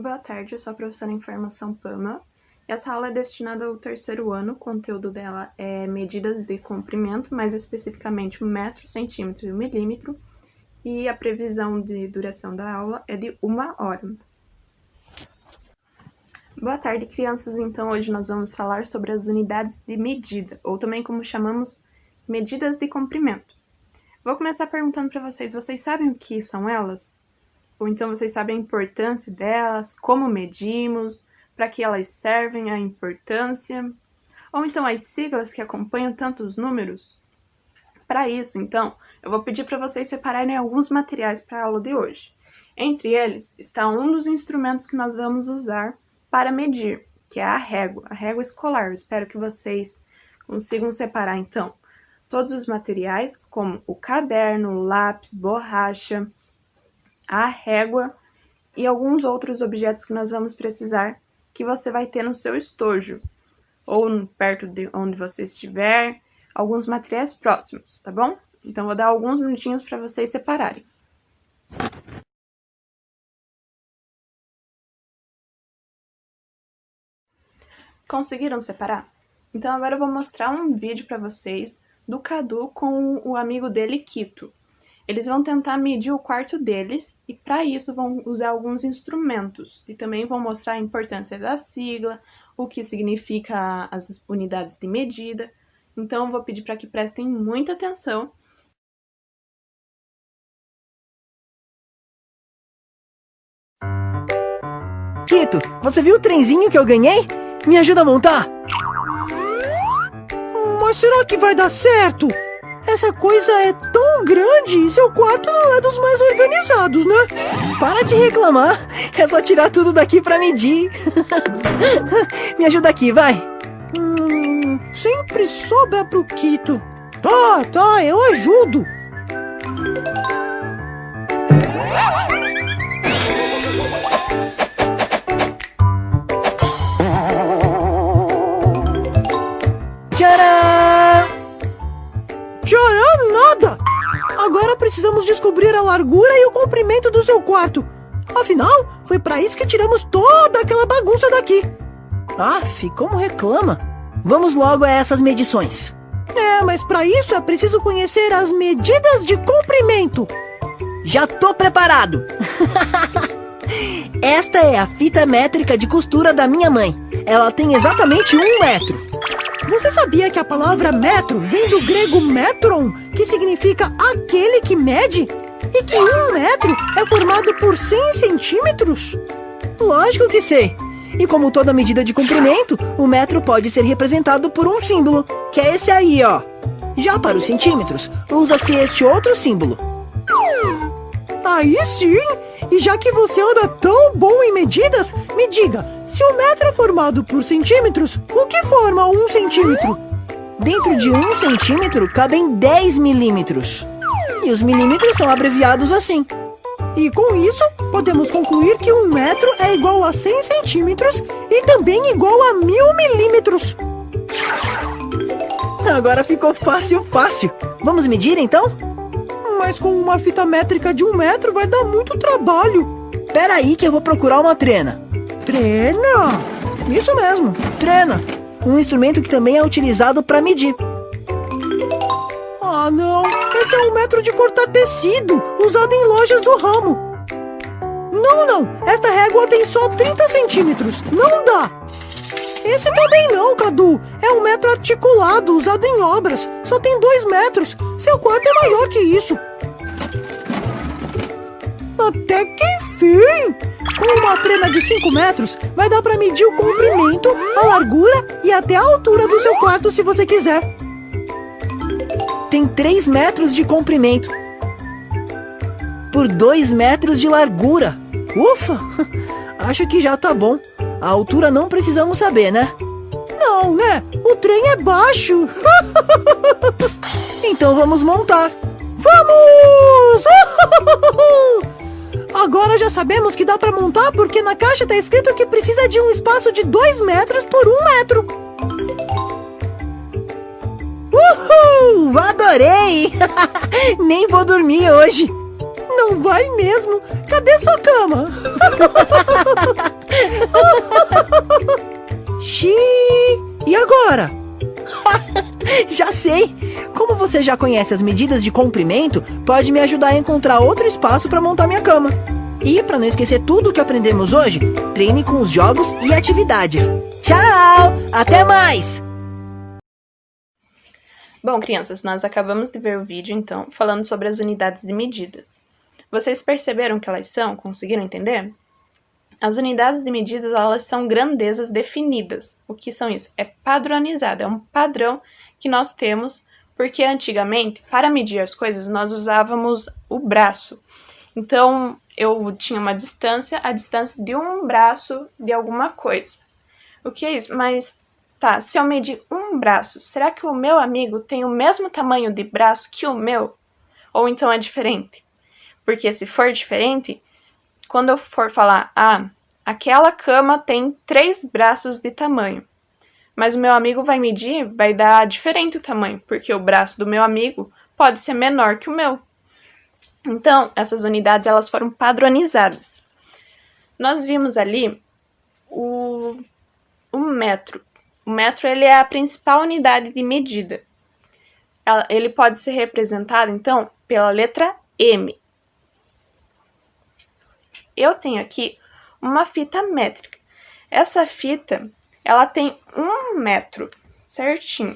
Boa tarde, eu sou a professora em Formação Pamela. Essa aula é destinada ao terceiro ano, o conteúdo dela é medidas de comprimento, mais especificamente o metro, centímetro e o milímetro, e a previsão de duração da aula é de 1 hora. Boa tarde, crianças. Então, hoje nós vamos falar sobre as unidades de medida, ou também como chamamos, medidas de comprimento. Vou começar perguntando para vocês, sabem o que são elas? Ou então vocês sabem a importância delas, como medimos, para que elas servem, a importância, ou então as siglas que acompanham tantos números? Para isso, então, eu vou pedir para vocês separarem alguns materiais para a aula de hoje. Entre eles está um dos instrumentos que nós vamos usar para medir, que é a régua escolar. Eu espero que vocês consigam separar, então, todos os materiais, como o caderno, o lápis, borracha, a régua e alguns outros objetos que nós vamos precisar que você vai ter no seu estojo, ou perto de onde você estiver, alguns materiais próximos, tá bom? Então, vou dar alguns minutinhos para vocês separarem. Conseguiram separar? Então, agora eu vou mostrar um vídeo para vocês do Cadu com o amigo dele, Quito. Eles vão tentar medir o quarto deles e, para isso, vão usar alguns instrumentos. E também vão mostrar a importância da sigla, o que significa as unidades de medida. Então, eu vou pedir para que prestem muita atenção. Quito, você viu o trenzinho que eu ganhei? Me ajuda a montar? Mas será que vai dar certo? Essa coisa é tão grande e seu quarto não é dos mais organizados, né? Para de reclamar, é só tirar tudo daqui pra medir. Me ajuda aqui, vai. Sempre sobra pro Quito. Tá, eu ajudo. Tcharam! Tcharam nada! Agora precisamos descobrir a largura e o comprimento do seu quarto. Afinal, foi pra isso que tiramos toda aquela bagunça daqui. Aff, como reclama. Vamos logo a essas medições. Mas pra isso é preciso conhecer as medidas de comprimento. Já tô preparado. Esta é a fita métrica de costura da minha mãe. Ela tem exatamente 1 metro. Você sabia que a palavra metro vem do grego metron, que significa aquele que mede? E que 1 metro é formado por 100 centímetros? Lógico que sei. E como toda medida de comprimento, o metro pode ser representado por um símbolo, que é esse aí, ó. Já para os centímetros, usa-se este outro símbolo. Aí sim! E já que você anda tão bom em medidas, me diga, se o metro é formado por centímetros, o que forma 1 centímetro? Dentro de 1 centímetro cabem 10 milímetros. E os milímetros são abreviados assim. E com isso, podemos concluir que 1 metro é igual a 100 centímetros e também igual a 1000 milímetros. Agora ficou fácil. Vamos medir então? Mas com uma fita métrica de 1 metro vai dar muito trabalho. Pera aí que eu vou procurar uma trena. Trena? Isso mesmo, trena. Um instrumento que também é utilizado para medir. Ah não, esse é um metro de cortar tecido, usado em lojas do ramo. Não, esta régua tem só 30 centímetros, não dá. Esse também não, Cadu, é um metro articulado, usado em obras, só tem 2 metros, seu quarto é maior que isso. Até que enfim! Com uma trena de 5 metros, vai dar para medir o comprimento, a largura e até a altura do seu quarto se você quiser. Tem 3 metros de comprimento por 2 metros de largura. Ufa! Acho que já tá bom. A altura não precisamos saber, né? Não, né? O trem é baixo. Então vamos montar. Vamos! Agora já sabemos que dá pra montar porque na caixa tá escrito que precisa de um espaço de 2 metros por 1 metro. Uhul! Adorei! Nem vou dormir hoje. Não vai mesmo? Cadê sua cama? Xiii! E agora? Já sei! Como você já conhece as medidas de comprimento, pode me ajudar a encontrar outro espaço para montar minha cama. E para não esquecer tudo que aprendemos hoje, treine com os jogos e atividades. Tchau! Até mais! Bom, crianças, nós acabamos de ver o vídeo, então, falando sobre as unidades de medidas. Vocês perceberam o que elas são? Conseguiram entender? As unidades de medidas, elas são grandezas definidas. O que são isso? É padronizado, é um padrão que nós temos, porque antigamente, para medir as coisas, nós usávamos o braço. Então, eu tinha uma distância, a distância de um braço de alguma coisa. O que é isso? Mas, tá, se eu medir um braço, será que o meu amigo tem o mesmo tamanho de braço que o meu? Ou então é diferente? Porque se for diferente, quando eu for falar, aquela cama tem 3 braços de tamanho, mas o meu amigo vai medir, vai dar diferente o tamanho, porque o braço do meu amigo pode ser menor que o meu. Então, essas unidades, elas foram padronizadas. Nós vimos ali o metro. O metro, ele é a principal unidade de medida. Ele pode ser representado, então, pela letra M. Eu tenho aqui uma fita métrica. Essa fita, ela tem 1 metro, certinho.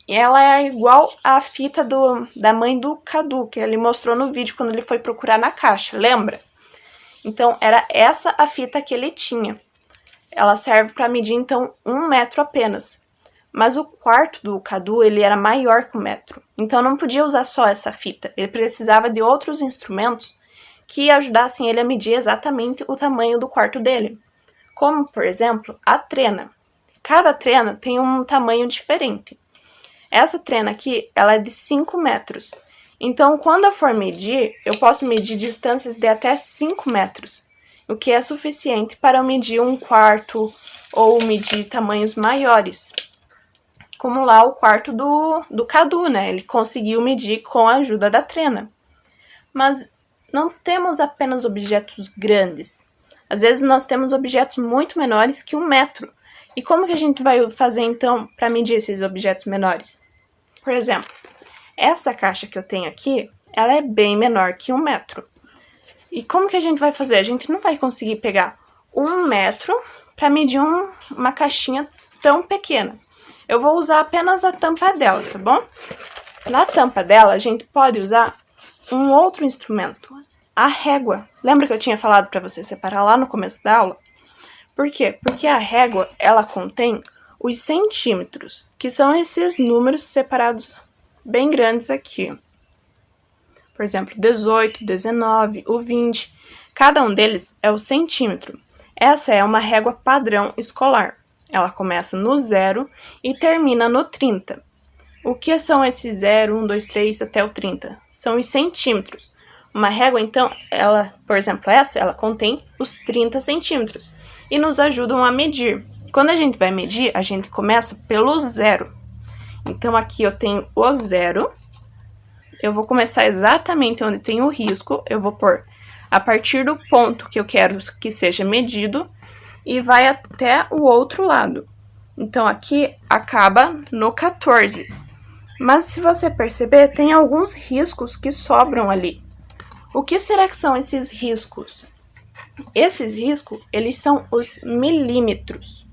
E ela é igual à fita da mãe do Cadu, que ele mostrou no vídeo quando ele foi procurar na caixa, lembra? Então, era essa a fita que ele tinha. Ela serve para medir, então, 1 metro apenas. Mas o quarto do Cadu, ele era maior que 1 metro. Então, não podia usar só essa fita. Ele precisava de outros instrumentos que ajudassem ele a medir exatamente o tamanho do quarto dele. Como, por exemplo, a trena. Cada trena tem um tamanho diferente. Essa trena aqui, ela é de 5 metros. Então, quando eu for medir, eu posso medir distâncias de até 5 metros, o que é suficiente para eu medir um quarto ou medir tamanhos maiores. Como lá o quarto do Cadu, né? Ele conseguiu medir com a ajuda da trena. Mas não temos apenas objetos grandes. Às vezes nós temos objetos muito menores que 1 metro. E como que a gente vai fazer então para medir esses objetos menores? Por exemplo, essa caixa que eu tenho aqui, ela é bem menor que 1 metro. E como que a gente vai fazer? A gente não vai conseguir pegar 1 metro para medir uma caixinha tão pequena. Eu vou usar apenas a tampa dela, tá bom? Na tampa dela, a gente pode usar um outro instrumento, a régua. Lembra que eu tinha falado para você separar lá no começo da aula? Por quê? Porque a régua, ela contém os centímetros, que são esses números separados bem grandes aqui. Por exemplo, 18, 19, o 20. Cada um deles é o centímetro. Essa é uma régua padrão escolar. Ela começa no 0 e termina no 30. O que são esses 0, 1, 2, 3 até o 30? São os centímetros. Uma régua, então, por exemplo, ela contém os 30 centímetros e nos ajudam a medir. Quando a gente vai medir, a gente começa pelo 0. Então, aqui eu tenho o 0. Eu vou começar exatamente onde tem o risco. Eu vou pôr a partir do ponto que eu quero que seja medido e vai até o outro lado. Então, aqui acaba no 14. Mas se você perceber, tem alguns riscos que sobram ali. O que será que são esses riscos? Esses riscos, eles são os milímetros.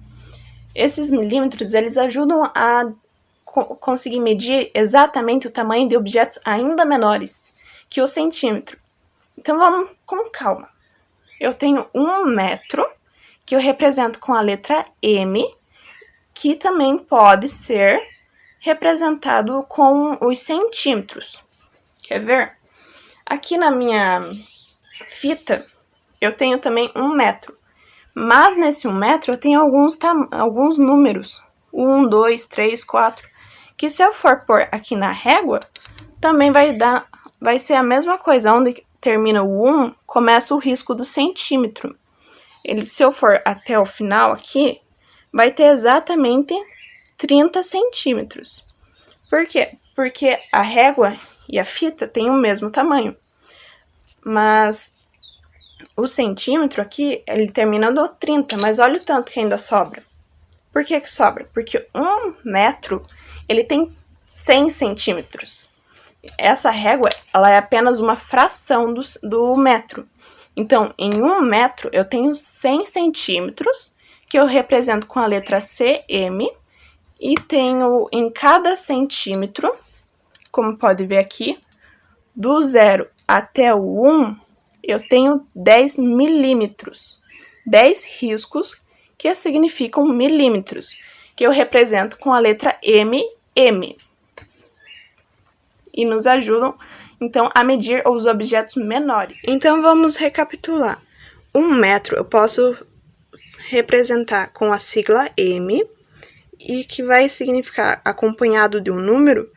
Esses milímetros, eles ajudam a conseguir medir exatamente o tamanho de objetos ainda menores que o centímetro. Então, vamos com calma. Eu tenho 1 metro, que eu represento com a letra M, que também pode ser representado com os centímetros. Quer ver? Aqui na minha fita, eu tenho também 1 metro. Mas nesse 1 metro eu tenho alguns números. 1, 2, 3, 4. Que se eu for pôr aqui na régua, também vai ser a mesma coisa. Onde termina o 1, começa o risco do centímetro. Se eu for até o final aqui, vai ter exatamente 30 centímetros. Por quê? Porque a régua e a fita têm o mesmo tamanho. Mas o centímetro aqui, ele termina no 30, mas olha o tanto que ainda sobra. Por que que sobra? Porque 1 metro, ele tem 100 centímetros. Essa régua, ela é apenas uma fração do metro. Então, em 1 metro, eu tenho 100 centímetros, que eu represento com a letra cm, e tenho em cada centímetro, como pode ver aqui, do 0 até o 1, eu tenho 10 milímetros. 10 riscos, que significam milímetros, que eu represento com a letra mm. E nos ajudam, então, a medir os objetos menores. Então, vamos recapitular. 1 metro eu posso representar com a sigla M, e que vai significar, acompanhado de um número,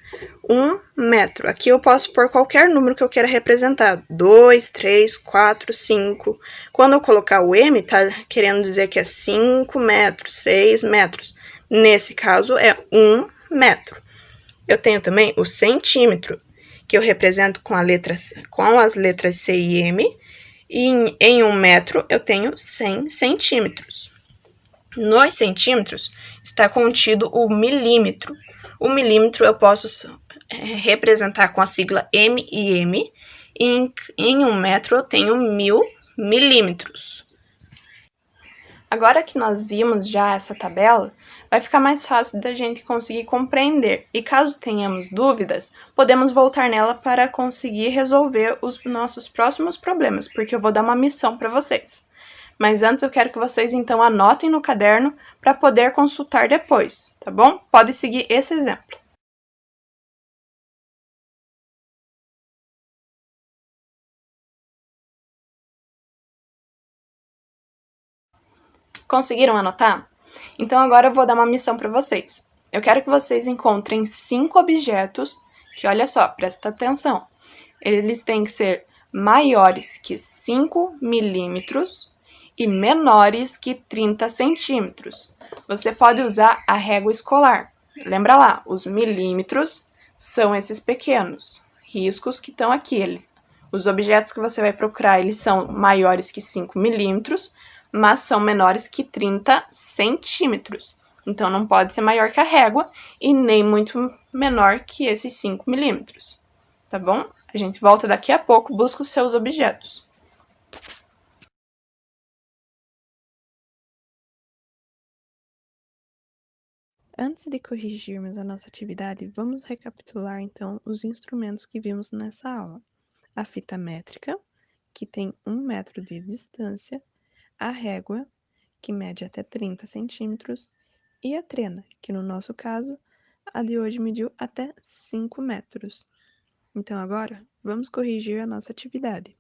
1 metro. Aqui eu posso pôr qualquer número que eu queira representar. 2, 3, 4, 5. Quando eu colocar o M, tá querendo dizer que é 5 metros, 6 metros. Nesse caso, é 1 metro. Eu tenho também o centímetro, que eu represento com as letras C e M. E em 1 metro, eu tenho 100 centímetros. Nos centímetros está contido o milímetro. O milímetro eu posso representar com a sigla M e M. E em 1 metro eu tenho 1000 milímetros. Agora que nós vimos já essa tabela, vai ficar mais fácil da gente conseguir compreender. E caso tenhamos dúvidas, podemos voltar nela para conseguir resolver os nossos próximos problemas, porque eu vou dar uma missão para vocês. Mas antes eu quero que vocês então anotem no caderno para poder consultar depois, tá bom? Pode seguir esse exemplo. Conseguiram anotar? Então agora eu vou dar uma missão para vocês. Eu quero que vocês encontrem 5 objetos que, olha só, presta atenção. Eles têm que ser maiores que 5 milímetros e menores que 30 centímetros. Você pode usar a régua escolar. Lembra lá, os milímetros são esses pequenos riscos que estão aqui. Os objetos que você vai procurar, eles são maiores que 5 milímetros, mas são menores que 30 centímetros. Então, não pode ser maior que a régua e nem muito menor que esses 5 milímetros. Tá bom? A gente volta daqui a pouco, busca os seus objetos. Antes de corrigirmos a nossa atividade, vamos recapitular então os instrumentos que vimos nessa aula. A fita métrica, que tem 1 metro de distância, a régua, que mede até 30 centímetros, e a trena, que no nosso caso, a de hoje mediu até 5 metros. Então agora, vamos corrigir a nossa atividade.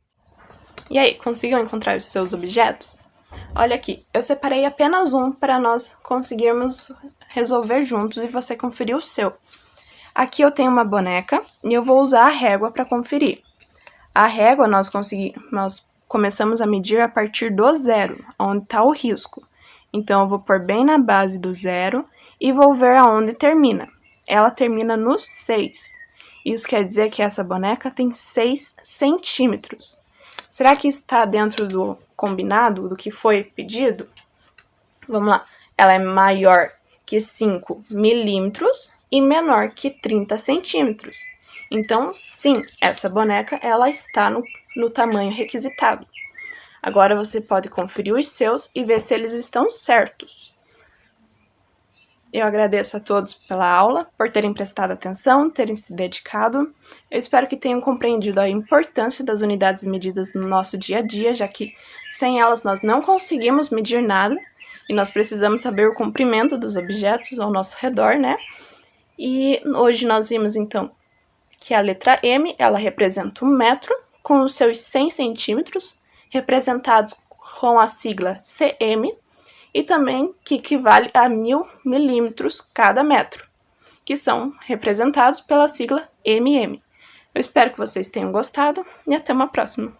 E aí, conseguiram encontrar os seus objetos? Olha aqui, eu separei apenas um para nós conseguirmos resolver juntos e você conferir o seu. Aqui eu tenho uma boneca e eu vou usar a régua para conferir. A régua nós começamos a medir a partir do 0, onde está o risco. Então eu vou pôr bem na base do 0 e vou ver aonde termina. Ela termina no 6. Isso quer dizer que essa boneca tem 6 centímetros. Será que está dentro do combinado, do que foi pedido? Vamos lá. Ela é maior que 5 milímetros e menor que 30 centímetros. Então, sim, essa boneca ela está no tamanho requisitado. Agora você pode conferir os seus e ver se eles estão certos. Eu agradeço a todos pela aula, por terem prestado atenção, terem se dedicado. Eu espero que tenham compreendido a importância das unidades e medidas no nosso dia a dia, já que sem elas nós não conseguimos medir nada e nós precisamos saber o comprimento dos objetos ao nosso redor, né? E hoje nós vimos então que a letra M, ela representa 1 metro com os seus 100 centímetros, representados com a sigla cm, e também que equivale a 1000 milímetros cada metro, que são representados pela sigla mm. Eu espero que vocês tenham gostado e até uma próxima.